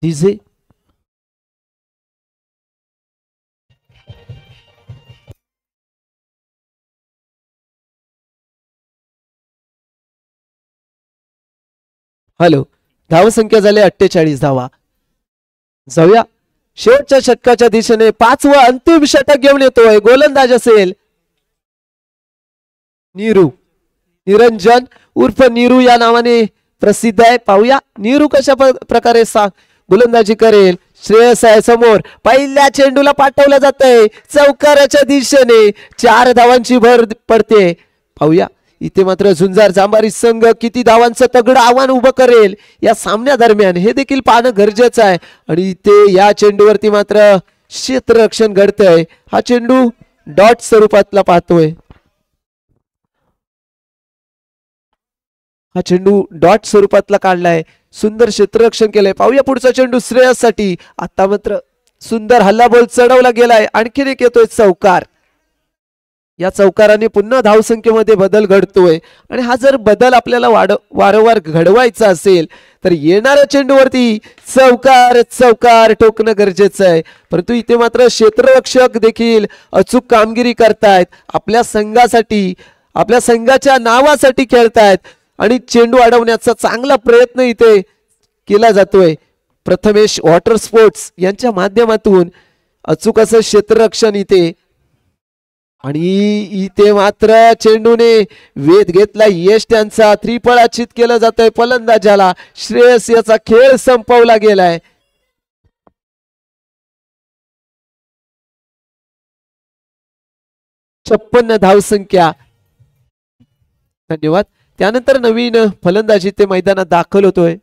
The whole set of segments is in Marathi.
डीजे हॅलो, धावसंख्या झाली 48 धावा. जाऊया शेवटच्या षटकाच्या दिशेने 5वं अंतिम षटक घेऊन येतोय. गोलंदाज असेल नीरू, निरंजन उर्फ नीरू या नावाने प्रसिद्ध आहे. पाहूया नीरू कशा प्रकारे गोलंदाजी करेल. श्रेयस आहे समोर, पहिल्या चेंडूला पाठवलं जातंय चौकाराच्या दिशेने. 4 धावांची भर पडते. पाहूया इथे मात्र झुंजार जांभारी संघ किती धावांचं तगडं आव्हान उभं करेल या सामन्यादरम्यान हे देखील पाहणं गरजेचं आहे. आणि इथे या चेंडूवरती मात्र क्षेत्ररक्षण घडतंय. हा चेंडू डॉट स्वरूपातला पाहतोय. हा चेंडू डॉट स्वरूपातला काढलाय. सुंदर क्षेत्ररक्षण केलंय. पाहूया पुढचा चेंडू श्रेयससाठी. आता मात्र सुंदर हल्लाबोल चढवला गेलाय. आणखीन एक येतोय चौकार. या चौकाराने पुन्हा धावसंख्येमध्ये बदल घडतोय. आणि हा जर बदल आपल्याला वारंवार घडवायचा असेल तर येणाऱ्या चेंडूवरती चौकार चौकार ठोकणं गरजेचं आहे. परंतु इथे मात्र क्षेत्ररक्षक देखील अचूक कामगिरी करतायत. आपल्या संघासाठी, आपल्या संघाच्या नावासाठी खेळतायत आणि चेंडू अडवण्याचा चांगला प्रयत्न इथे केला जातोय. प्रथमेश वॉटर स्पोर्ट्स यांच्या माध्यमातून अचूक असं क्षेत्ररक्षण इथे. आणि इथे मात्र चेंडूने वेध घेतला. यश त्यांचा त्रिफळाचित केलं जातंय फलंदाजाला. श्रेयस याचा खेळ संपवला गेलाय. छप्पन्न धावसंख्या. धन्यवाद. त्यानंतर नवीन फलंदाजी ते मैदानात दाखल होतोय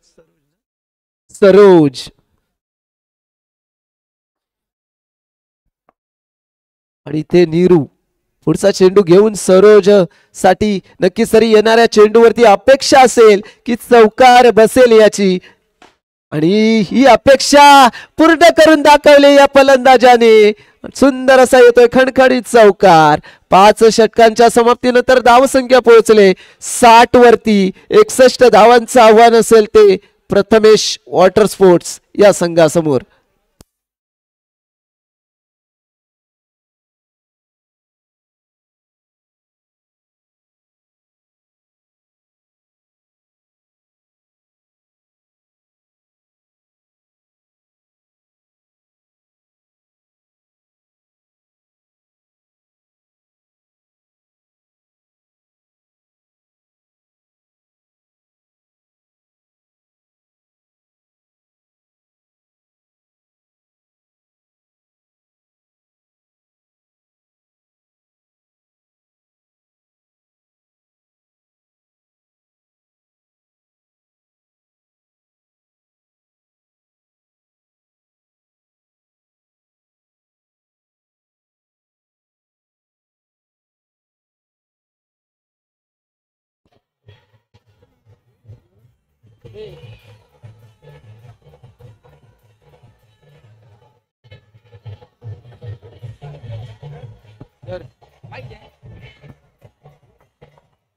सरोज. आणि ते नीरू पुढचा चेंडू घेऊन सरोज साठी नक्की सरी येणाऱ्या चेंडूवरती अपेक्षा असेल की चौकार बसेल याची. आणि ही अपेक्षा पूर्ण करून दाखवली या फलंदाजाने. सुंदर असा येतोय खणखणीत चौकार. 5 षटकांच्या समाप्तीनंतर धावसंख्या पोहोचले 60 वरती. 61 धावांचं आव्हान असेल ते प्रथमेश वॉटर स्पोर्ट्स या संघासमोर.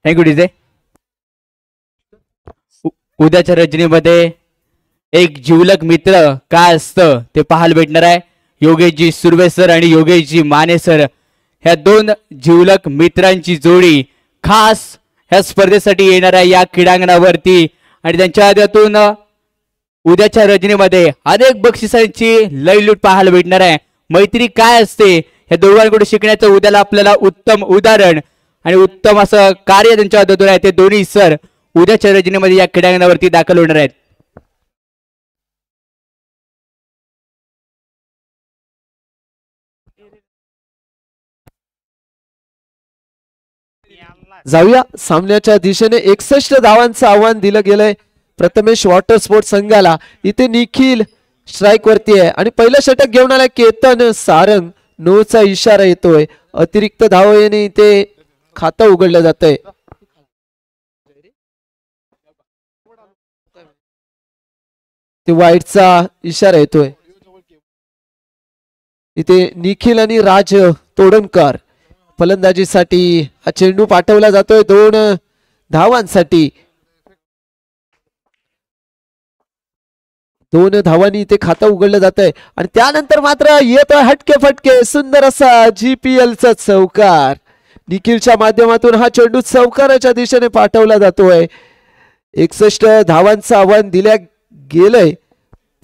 Thank you DJ. उद्याच्या रजनीमध्ये एक जिवलग मित्र काय असतं ते पाहायला भेटणार आहे. योगेशजी सुर्वे सर आणि योगेशजी माने सर ह्या 2 जिवलग मित्रांची जोडी खास ह्या स्पर्धेसाठी येणार आहे या क्रीडांगणावरती. आणि त्यांच्या हातातून उद्याच्या रजनीमध्ये अनेक बक्षिसांची लयलूट पाहायला भेटणार आहे. मैत्री काय असते ह्या दोघांकडून शिकण्याचं उद्याला आपल्याला उत्तम उदाहरण आणि उत्तम असं कार्य त्यांच्या हातातून आहे. ते दोन्ही सर उद्याच्या रजनीमध्ये या क्रीडांगणावरती दाखल होणार आहेत. जाऊया सामन्याच्या दिशेने 61 धावांचं आव्हान दिलं गेलंय प्रथमेश वॉटर स्पोर्ट्स संघाला. इथे निखिल स्ट्राईक वरती आहे आणि पहिलं षटक घेऊन आलाय केतन सारंग. 9चा इशारा येतोय. अतिरिक्त धावेने इथे खातं उघडलं जातंय. ते वाईटचा इशारा येतोय. इथे निखिल आणि राज तोडणकर फलंदाजीसाठी हा चेंडू पाठवला जातोय 2 धावांसाठी. 2 धावांनी इथे खातं उघडलं जात आहे आणि त्यानंतर मात्र येतोय हटके फटके सुंदर असा GPL चा चौकार. निखिलच्या माध्यमातून हा चेंडू चौकाराच्या दिशेने पाठवला जातोय. 61 धावांचं आव्हान दिल्या गेलंय,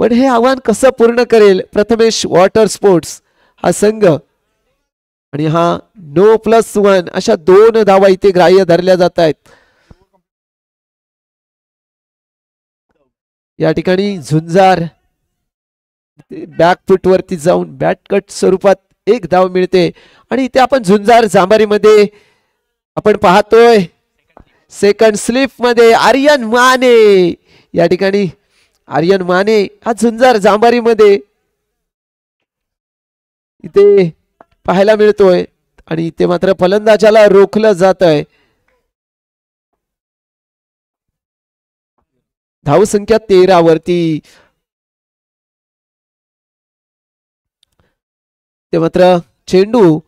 पण हे आव्हान कसं पूर्ण करेल प्रथमेश वॉटर स्पोर्ट्स हा संघ. आणि हा No+1 अशा 2 धावा इथे ग्राह्य धरल्या जात आहेत. या ठिकाणी झुंजार बॅकफुट वरती जाऊन बॅटकट स्वरूपात 1 धाव मिळते आणि इथे आपण झुंजार जांभारीमध्ये आपण पाहतोय सेकंड स्लिप मध्ये आर्यन माने. या ठिकाणी आर्यन माने हा झुंजार जांभारीमध्ये इथे पाहायला मिळतोय आणि इथे मात्र फलंदाजाला रोखलं जात आहे. धावसंख्या 13 वरती ते मात्र चेंडू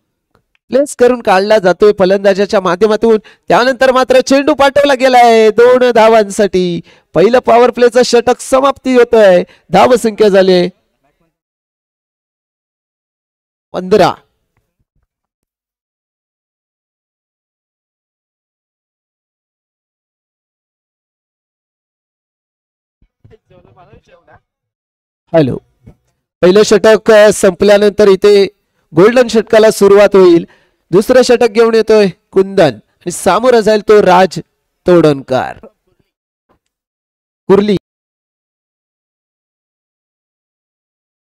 प्लेस करून काढला जातोय फलंदाजाच्या माध्यमातून. त्यानंतर मात्र चेंडू पाठवला गेलाय 2 धावांसाठी. पहिलं पॉवर प्लेचं षटक समाप्ती होतोय. धावसंख्या झाली 15. हॅलो, पहिलं षटक संपल्यानंतर इथे गोल्डन षटकाला सुरुवात होईल. दुसरं षटक घेऊन येतोय कुंदन आणि सामोरं जाईल तो राज तोडणकर. कुर्ली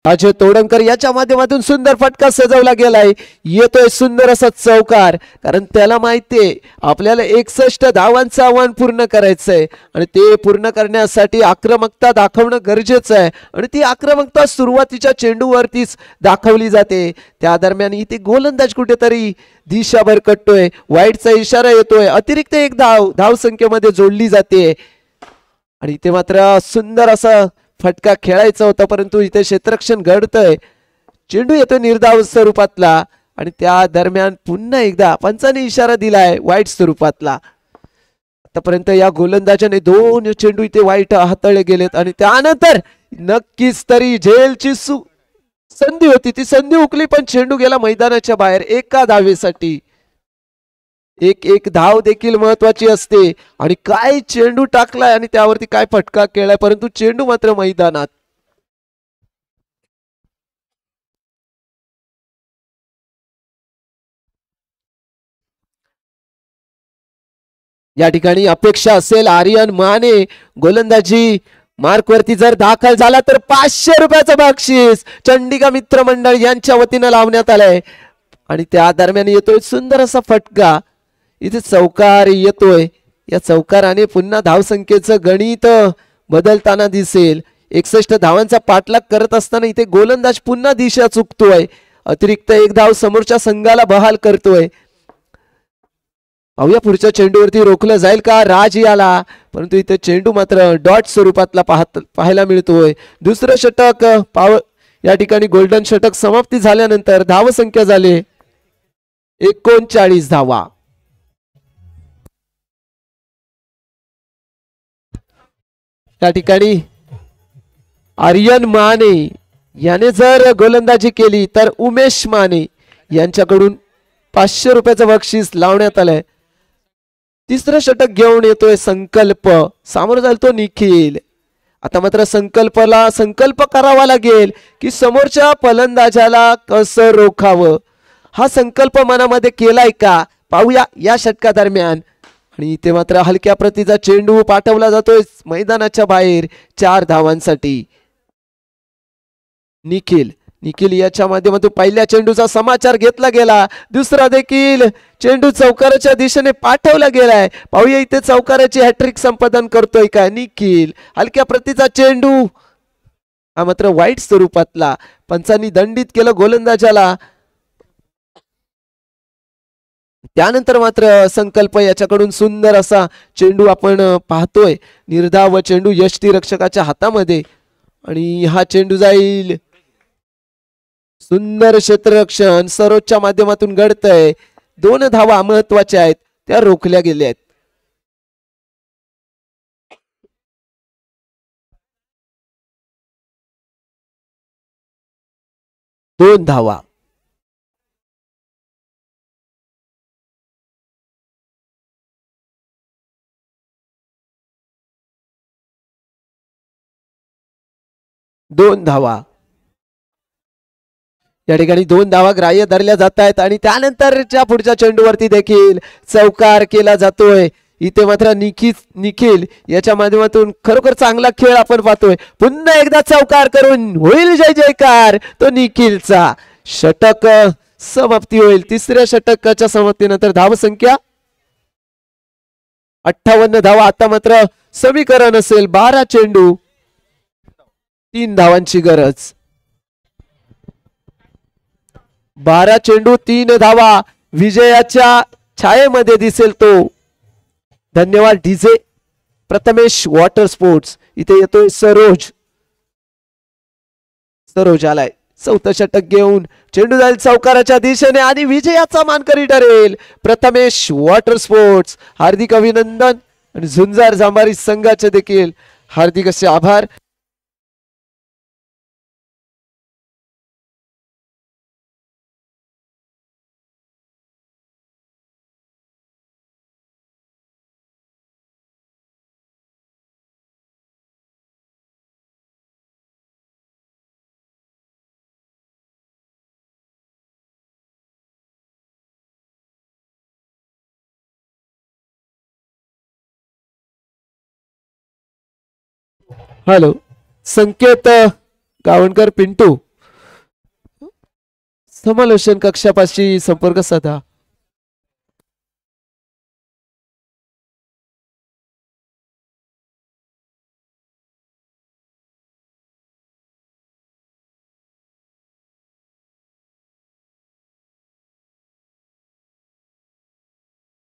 राज तोडणकर याच्या माध्यमातून सुंदर फटका सजवला गेलाय. येतोय सुंदर असा चौकार, कारण त्याला माहितीये आपल्याला 61 धावांचं आव्हान पूर्ण करायचंय आणि ते पूर्ण करण्यासाठी आक्रमकता दाखवणं गरजेचं आहे आणि ती आक्रमकता सुरुवातीच्या चेंडूवरतीच दाखवली जाते. त्या दरम्यान इथे गोलंदाज कुठेतरी दिशा भरकटतोय, वाईटचा इशारा येतोय, अतिरिक्त 1 धाव धावसंख्येमध्ये जोडली जाते आणि इथे मात्र सुंदर असा फटका खेळायचा होता, परंतु इथे क्षेत्ररक्षण घडतंय. चेंडू येतो निर्धाव स्वरूपातला आणि त्या दरम्यान पुन्हा एकदा पंचाने इशारा दिलाय वाईट स्वरूपातला. आतापर्यंत या गोलंदाजाने 2 चेंडू इथे वाईट हाताळले गेलेत आणि त्यानंतर नक्कीच तरी झेलची संधी होती, ती संधी हुकली, पण चेंडू गेला मैदानाच्या बाहेर 1 धावेसाठी. एक धाव देखील महत्वाची असते आणि काय चेंडू टाकलाय आणि त्यावरती काय फटका केलाय, परंतु चेंडू मात्र मैदानात. या ठिकाणी अपेक्षा असेल आर्यन माने गोलंदाजी मार्क वरती जर दाखल झाला तर 500 रुपयाचं बक्षीस चंडिका मित्र मंडळ यांच्या वतीनं लावण्यात आलंय आणि त्या दरम्यान येतोय सुंदर असा फटका. इथे चौकार येतोय, या चौकाराने पुन्हा धावसंख्येचं गणित बदलताना दिसेल. 61 धावांचा पाठलाग करत असताना इथे गोलंदाज पुन्हा दिशा चुकतोय, अतिरिक्त 1 धाव समोरच्या संघाला बहाल करतोय. पाहूया पुढच्या चेंडूवरती रोखलं जाईल का राज याला, परंतु इथे चेंडू मात्र डॉट स्वरूपातला पाहायला मिळतोय. दुसरं षटक या ठिकाणी गोल्डन षटक समाप्ती झाल्यानंतर धावसंख्या झाली 39 धावा. त्या ठिकाणी आर्यन माने याने जर गोलंदाजी केली तर उमेश माने यांच्याकडून 500 रुपयाचं बक्षीस लावण्यात आलंय. तिसरं षटक घेऊन येतोय संकल्प, सामोरं जातो निखिल. आता मात्र संकल्प करावा लागेल की समोरच्या फलंदाजाला कसं रोखावं, हा संकल्प मनामध्ये केलाय का पाहूया या षटका दरम्यान. आणि इथे मात्र हलक्या प्रतीचा चेंडू पाठवला जातोय मैदानाच्या बाहेर 4 धावांसाठी. निखिल याच्या माध्यमातून पहिल्या चेंडूचा समाचार घेतला गेला, दुसरा देखील चेंडू चौकाराच्या दिशेने पाठवला गेलाय. पाहूया इथे चौकाराची हॅट्रिक संपादन करतोय का निखिल. हलक्या प्रतीचा चेंडू हा मात्र वाईट स्वरूपातला, पंचांनी दंडित केलं गोलंदाजाला. त्यानंतर मात्र संकल्प याच्याकडून सुंदर असा चेंडू आपण पाहतोय, निर्धाव चेंडू यष्टीरक्षकाच्या हातामध्ये आणि हा चेंडू जाईल. सुंदर क्षेत्ररक्षण सरोजच्या माध्यमातून घडतंय. 2 धावा महत्वाच्या आहेत, त्या रोखल्या गेल्या आहेत. 2 धावा. दोन धावा. या ठिकाणी 2 धावा ग्राह्य धरल्या जात आहेत आणि त्यानंतरच्या पुढच्या चेंडूवरती देखील चौकार केला जातोय. इथे मात्र निखिल याच्या माध्यमातून खरोखर चांगला खेळ आपण पाहतोय. पुन्हा एकदा चौकार करून होईल जय जयकार तो निखिलचा. षटक समाप्ती होईल. तिसऱ्या षटकाच्या समाप्तीनंतर धावसंख्या 58 धावा. आता मात्र समीकरण असेल 12 चेंडू 3 धावांची गरज. 12 चेंडू 3 धावा. विजयाच्या छायेमध्ये दिसेल तो. धन्यवाद डीजे. Prathamesh water sports. इथे येतोय सरोज. सरोज आलाय. 4थं षटक घेऊन चेंडू जाईल चौकाराच्या दिशेने आणि विजयाचा मानकरी ठरेल प्रथमेश वॉटर स्पोर्ट्स. हार्दिक अभिनंदन आणि झुंजार जांभारी संघाचे देखील हार्दिक असे आभार. हॅलो संकेत गावणकर पिंटू समालोचन कक्षापाशी संपर्क साधा.